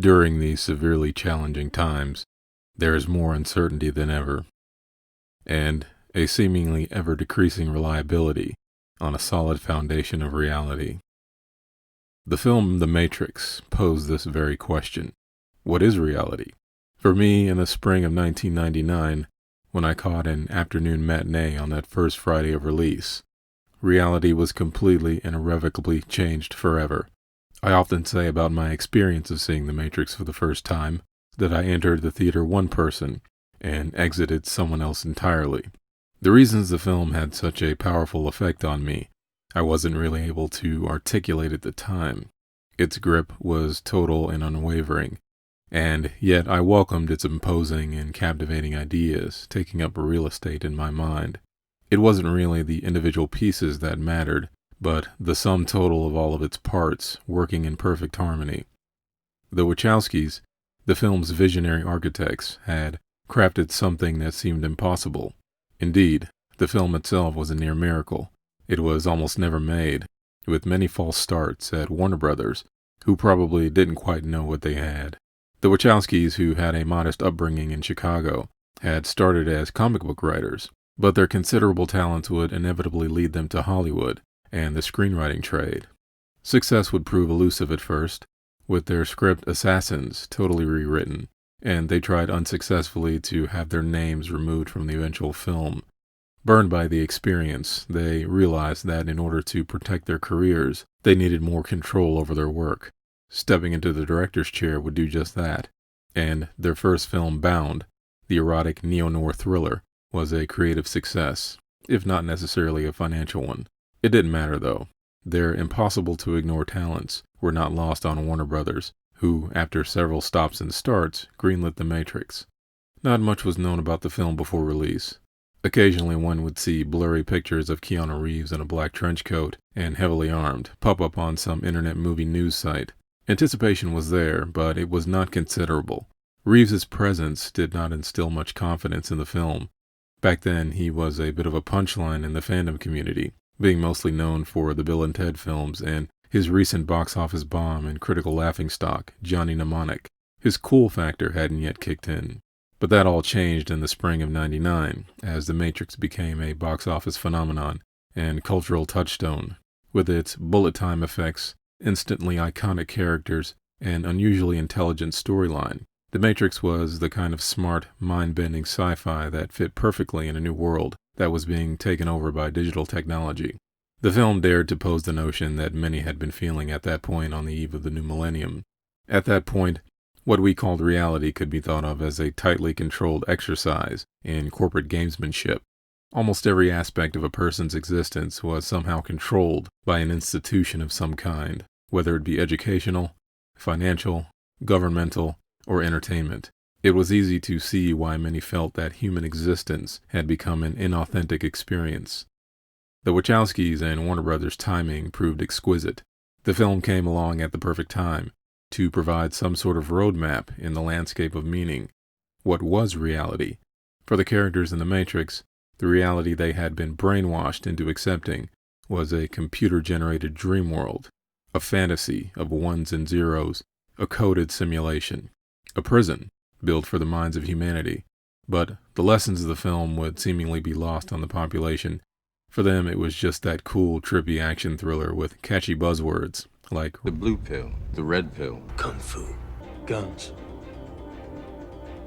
During these severely challenging times, there is more uncertainty than ever, and a seemingly ever-decreasing reliability on a solid foundation of reality. The film The Matrix posed this very question. What is reality? For me, in the spring of 1999, when I caught an afternoon matinee on that first Friday of release, reality was completely and irrevocably changed forever. I often say about my experience of seeing The Matrix for the first time that I entered the theater one person and exited someone else entirely. The reasons the film had such a powerful effect on me, I wasn't really able to articulate at the time. Its grip was total and unwavering, and yet I welcomed its imposing and captivating ideas, taking up real estate in my mind. It wasn't really the individual pieces that mattered, but the sum total of all of its parts working in perfect harmony. The Wachowskis, the film's visionary architects, had crafted something that seemed impossible. Indeed, the film itself was a near miracle. It was almost never made, with many false starts at Warner Brothers, who probably didn't quite know what they had. The Wachowskis, who had a modest upbringing in Chicago, had started as comic book writers, but their considerable talents would inevitably lead them to Hollywood and the screenwriting trade. Success would prove elusive at first, with their script Assassins totally rewritten, and they tried unsuccessfully to have their names removed from the eventual film. Burned by the experience, they realized that in order to protect their careers, they needed more control over their work. Stepping into the director's chair would do just that, and their first film, Bound, the erotic neo-noir thriller, was a creative success, if not necessarily a financial one. It didn't matter, though. Their impossible-to-ignore talents were not lost on Warner Brothers, who, after several stops and starts, greenlit The Matrix. Not much was known about the film before release. Occasionally one would see blurry pictures of Keanu Reeves in a black trench coat and heavily armed pop up on some internet movie news site. Anticipation was there, but it was not considerable. Reeves's presence did not instill much confidence in the film. Back then, he was a bit of a punchline in the fandom community, being mostly known for the Bill and Ted films and his recent box office bomb and critical laughingstock, Johnny Mnemonic. His cool factor hadn't yet kicked in. But that all changed in the spring of '99, as The Matrix became a box office phenomenon and cultural touchstone, with its bullet time effects, instantly iconic characters, and unusually intelligent storyline. The Matrix was the kind of smart, mind-bending sci-fi that fit perfectly in a new world that was being taken over by digital technology. The film dared to pose the notion that many had been feeling at that point on the eve of the new millennium. At that point, what we called reality could be thought of as a tightly controlled exercise in corporate gamesmanship. Almost every aspect of a person's existence was somehow controlled by an institution of some kind, whether it be educational, financial, governmental, or entertainment. It was easy to see why many felt that human existence had become an inauthentic experience. The Wachowskis and Warner Brothers' timing proved exquisite. The film came along at the perfect time to provide some sort of roadmap in the landscape of meaning. What was reality? For the characters in The Matrix, the reality they had been brainwashed into accepting was a computer-generated dream world, a fantasy of ones and zeros, a coded simulation, a prison built for the minds of humanity. But the lessons of the film would seemingly be lost on the population. For them, it was just that cool, trippy action thriller with catchy buzzwords like the blue pill, the red pill, kung fu, guns,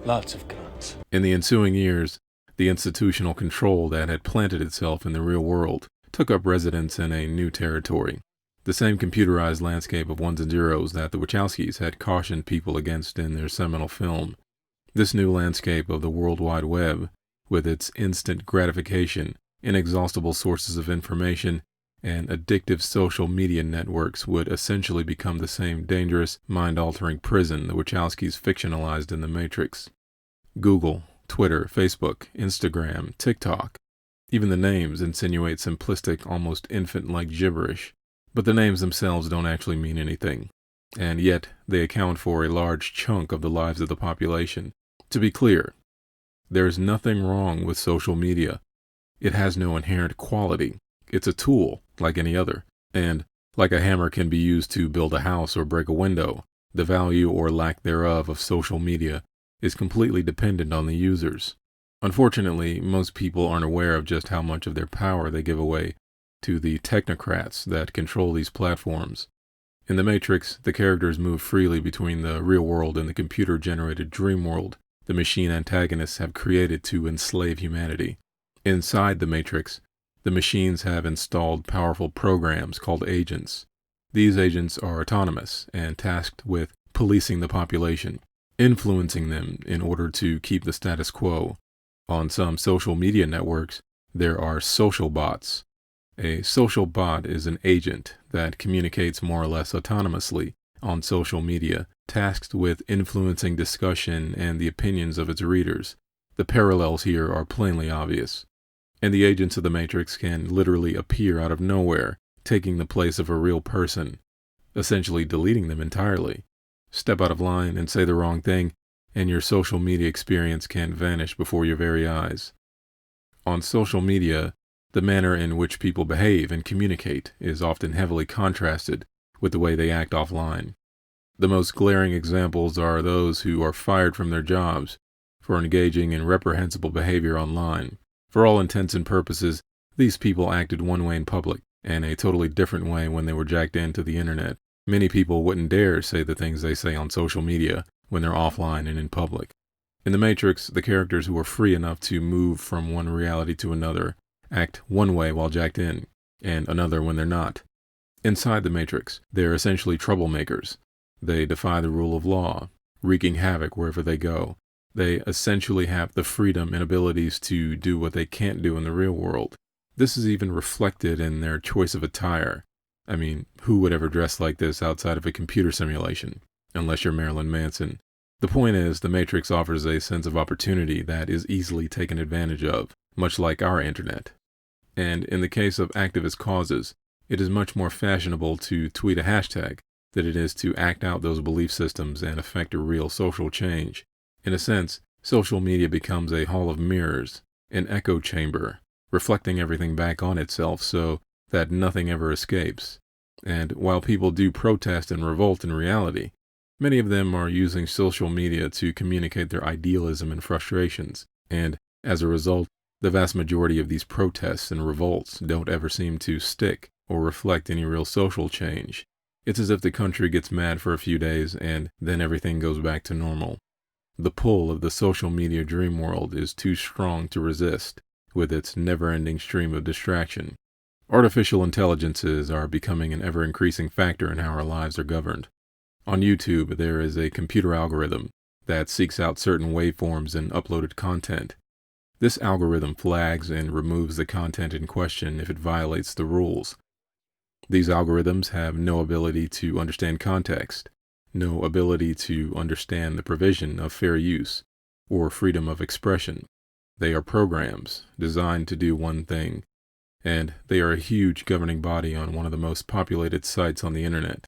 lots of guns. In the ensuing years, the institutional control that had planted itself in the real world took up residence in a new territory. The same computerized landscape of ones and zeros that the Wachowskis had cautioned people against in their seminal film. This new landscape of the World Wide Web, with its instant gratification, inexhaustible sources of information, and addictive social media networks would essentially become the same dangerous, mind-altering prison the Wachowskis fictionalized in The Matrix. Google, Twitter, Facebook, Instagram, TikTok. Even the names insinuate simplistic, almost infant-like gibberish. But the names themselves don't actually mean anything. And yet, they account for a large chunk of the lives of the population. To be clear, there is nothing wrong with social media. It has no inherent quality. It's a tool, like any other, and like a hammer can be used to build a house or break a window, The value or lack thereof of social media is completely dependent on the users. Unfortunately, most people aren't aware of just how much of their power they give away to the technocrats that control these platforms. In The Matrix, the characters move freely between the real world and the computer-generated dream world the machine antagonists have created to enslave humanity. Inside the Matrix, the machines have installed powerful programs called agents. These agents are autonomous and tasked with policing the population, influencing them in order to keep the status quo. On some social media networks, there are social bots. A social bot is an agent that communicates more or less autonomously on social media, tasked with influencing discussion and the opinions of its readers. The parallels here are plainly obvious. And the agents of the Matrix can literally appear out of nowhere, taking the place of a real person, essentially deleting them entirely. Step out of line and say the wrong thing, and your social media experience can vanish before your very eyes. On social media, the manner in which people behave and communicate is often heavily contrasted with the way they act offline. The most glaring examples are those who are fired from their jobs for engaging in reprehensible behavior online. For all intents and purposes, these people acted one way in public and a totally different way when they were jacked into the internet. Many people wouldn't dare say the things they say on social media when they're offline and in public. In The Matrix, the characters who are free enough to move from one reality to another act one way while jacked in, and another when they're not. Inside the Matrix, they're essentially troublemakers. They defy the rule of law, wreaking havoc wherever they go. They essentially have the freedom and abilities to do what they can't do in the real world. This is even reflected in their choice of attire. I mean, who would ever dress like this outside of a computer simulation, unless you're Marilyn Manson? The point is, the Matrix offers a sense of opportunity that is easily taken advantage of, much like our internet. And in the case of activist causes, it is much more fashionable to tweet a hashtag than it is to act out those belief systems and affect a real social change. In a sense, social media becomes a hall of mirrors, an echo chamber, reflecting everything back on itself so that nothing ever escapes. And while people do protest and revolt in reality, many of them are using social media to communicate their idealism and frustrations, and as a result, the vast majority of these protests and revolts don't ever seem to stick or reflect any real social change. It's as if the country gets mad for a few days and then everything goes back to normal. The pull of the social media dream world is too strong to resist, with its never-ending stream of distraction. Artificial intelligences are becoming an ever-increasing factor in how our lives are governed. On YouTube, there is a computer algorithm that seeks out certain waveforms in uploaded content. This algorithm flags and removes the content in question if it violates the rules. These algorithms have no ability to understand context, no ability to understand the provision of fair use or freedom of expression. They are programs designed to do one thing, and they are a huge governing body on one of the most populated sites on the internet.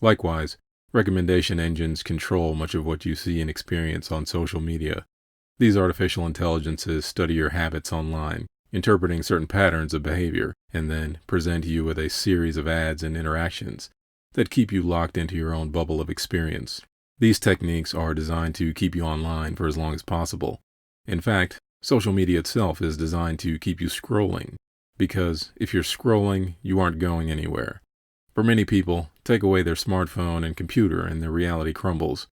Likewise, recommendation engines control much of what you see and experience on social media. These artificial intelligences study your habits online, interpreting certain patterns of behavior, and then present you with a series of ads and interactions that keep you locked into your own bubble of experience. These techniques are designed to keep you online for as long as possible. In fact, social media itself is designed to keep you scrolling, because if you're scrolling, you aren't going anywhere. For many people, take away their smartphone and computer and their reality crumbles.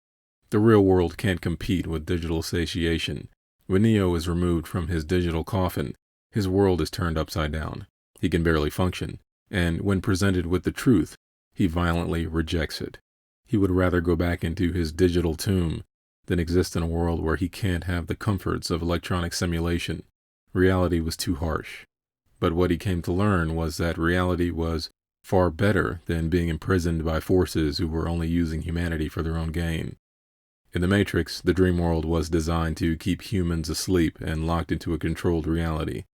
The real world can't compete with digital satiation. When Neo is removed from his digital coffin, his world is turned upside down. He can barely function, and when presented with the truth, he violently rejects it. He would rather go back into his digital tomb than exist in a world where he can't have the comforts of electronic simulation. Reality was too harsh. But what he came to learn was that reality was far better than being imprisoned by forces who were only using humanity for their own gain. In The Matrix, the dream world was designed to keep humans asleep and locked into a controlled reality.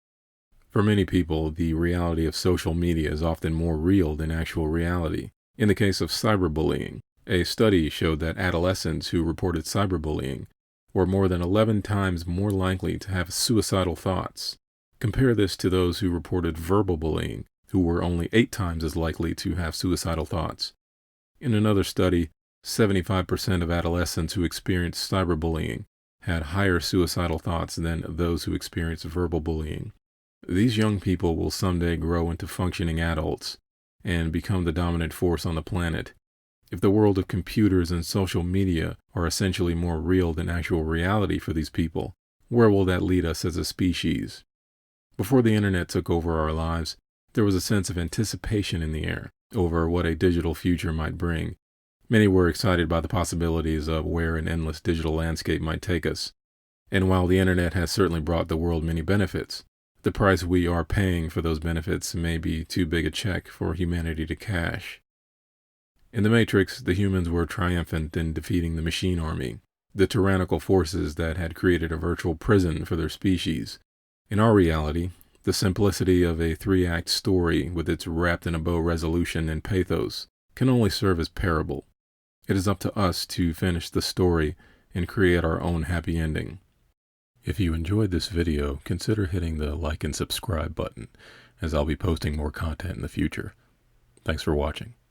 For many people, the reality of social media is often more real than actual reality. In the case of cyberbullying, a study showed that adolescents who reported cyberbullying were more than 11 times more likely to have suicidal thoughts. Compare this to those who reported verbal bullying, who were only 8 times as likely to have suicidal thoughts. In another study, 75% of adolescents who experienced cyberbullying had higher suicidal thoughts than those who experienced verbal bullying. These young people will someday grow into functioning adults and become the dominant force on the planet. If the world of computers and social media are essentially more real than actual reality for these people, where will that lead us as a species? Before the internet took over our lives, there was a sense of anticipation in the air over what a digital future might bring. Many were excited by the possibilities of where an endless digital landscape might take us. And while the internet has certainly brought the world many benefits, the price we are paying for those benefits may be too big a check for humanity to cash. In the Matrix, the humans were triumphant in defeating the machine army, the tyrannical forces that had created a virtual prison for their species. In our reality, the simplicity of a 3-act story with its wrapped-in-a-bow resolution and pathos can only serve as parable. It is up to us to finish the story and create our own happy ending. If you enjoyed this video, consider hitting the like and subscribe button, as I'll be posting more content in the future. Thanks for watching.